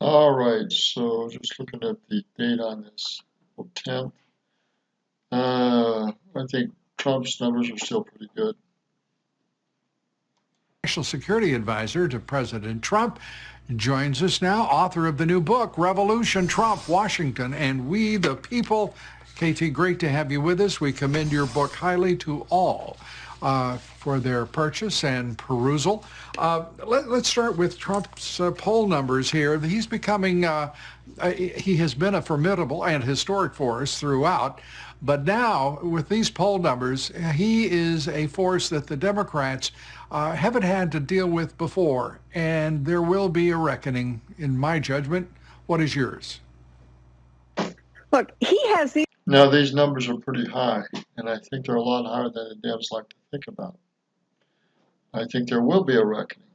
All right, so just looking at the date on this, April 10th. I think Trump's numbers are still pretty good. National Security Advisor to President Trump joins us now, author of the new book, Revolution, Trump, Washington, and We the People. KT, great to have you with us. We commend your book highly to all for their purchase and perusal. Let's start with Trump's poll numbers here. He's becoming, he has been a formidable and historic force throughout. But now, with these poll numbers, he is a force that the Democrats haven't had to deal with before. And there will be a reckoning, in my judgment. What is yours? Look, he has the... Now, these numbers are pretty high, and I think they're a lot higher than the Dems like to think about. I think there will be a reckoning.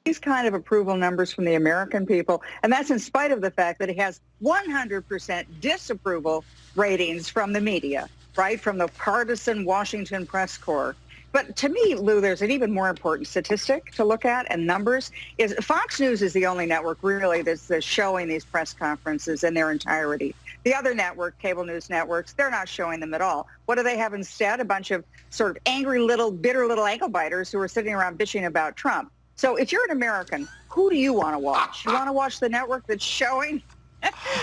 These kind of approval numbers from the American people, and that's in spite of the fact that he has 100% disapproval ratings from the media, right, from the partisan Washington press corps. But to me, Lou, there's an even more important statistic to look at, and numbers, is Fox News is the only network really that's showing these press conferences in their entirety. The other network, cable news networks, they're not showing them at all. What do they have instead? A bunch of sort of angry little, bitter little ankle biters who are sitting around bitching about Trump. So if you're an American, who do you want to watch? You want to watch the network that's showing,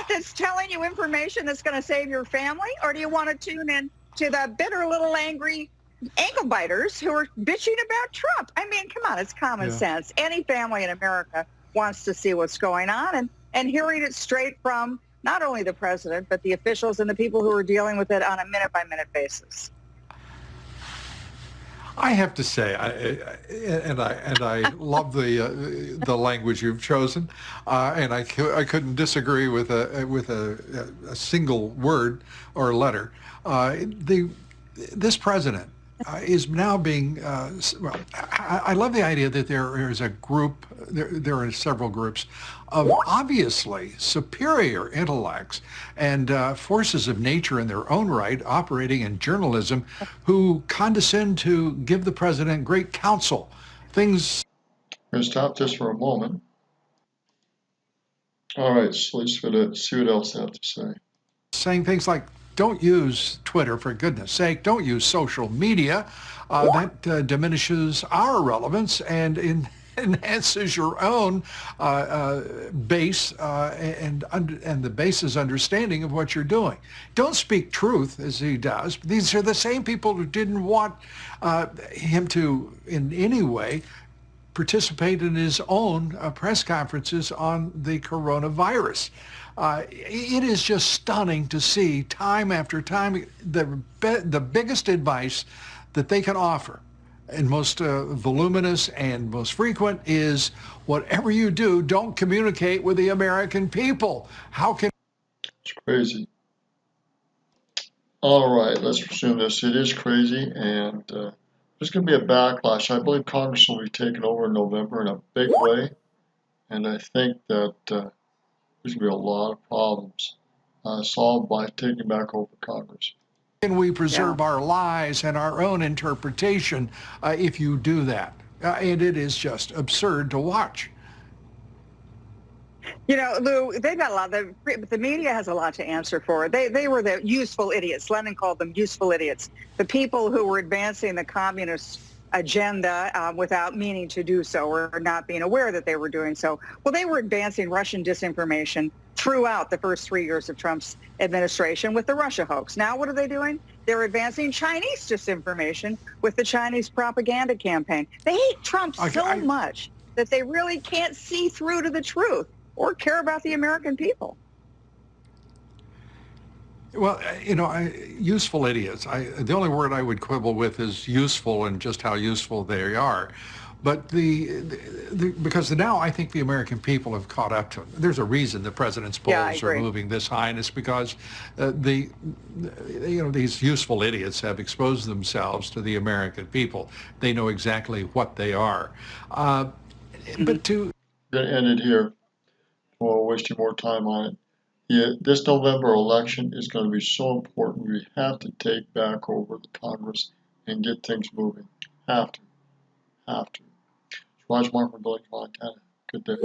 that's telling you information that's going to save your family? Or do you want to tune in to the bitter little angry ankle biters who are bitching about Trump? I mean, come on, it's common sense. Any family in America wants to see what's going on and hearing it straight from not only the president, but the officials and the people who are dealing with it on a minute-by-minute basis. I have to say, I love the language you've chosen, and I couldn't disagree with a single word or letter. This president is now being well. I love the idea that there is a group. There are several groups of obviously superior intellects and forces of nature in their own right, operating in journalism, who condescend to give the president great counsel. Things. I'm going to stop this for a moment. All right, so let's see what else they have to say. Saying things like, don't use Twitter, for goodness sake. Don't use social media. That diminishes our relevance and enhances your own base and the base's understanding of what you're doing. Don't speak truth, as he does. These are the same people who didn't want him to, in any way, participate in his own press conferences on the coronavirus. It is just stunning to see time after time the biggest advice that they can offer and most voluminous and most frequent is, whatever you do, don't communicate with the American people. How can... It's crazy. All right, let's resume this. It is crazy, and there's going to be a backlash. I believe Congress will be taken over in November in a big way, and I think that there's going to be a lot of problems solved by taking back over Congress. Can we preserve our lies and our own interpretation if you do that? And it is just absurd to watch. You know, Lou, they've got a lot. The media has a lot to answer for. They were the useful idiots. Lenin called them useful idiots. The people who were advancing the communist agenda without meaning to do so or not being aware that they were doing so. Well, they were advancing Russian disinformation throughout the first 3 years of Trump's administration with the Russia hoax. Now what are they doing? They're advancing Chinese disinformation with the Chinese propaganda campaign. They hate Trump so much that they really can't see through to the truth or care about the American people. Well, you know, useful idiots. The only word I would quibble with is useful and just how useful they are. But because now I think the American people have caught up to it. There's a reason the president's polls are moving this high, and it's because these useful idiots have exposed themselves to the American people. They know exactly what they are. But to... I'm going to end it here. Well, wasting more time on it. This November election is going to be so important. We have to take back over the Congress and get things moving. Have to. Roger Mark from Billings, Montana. Good day.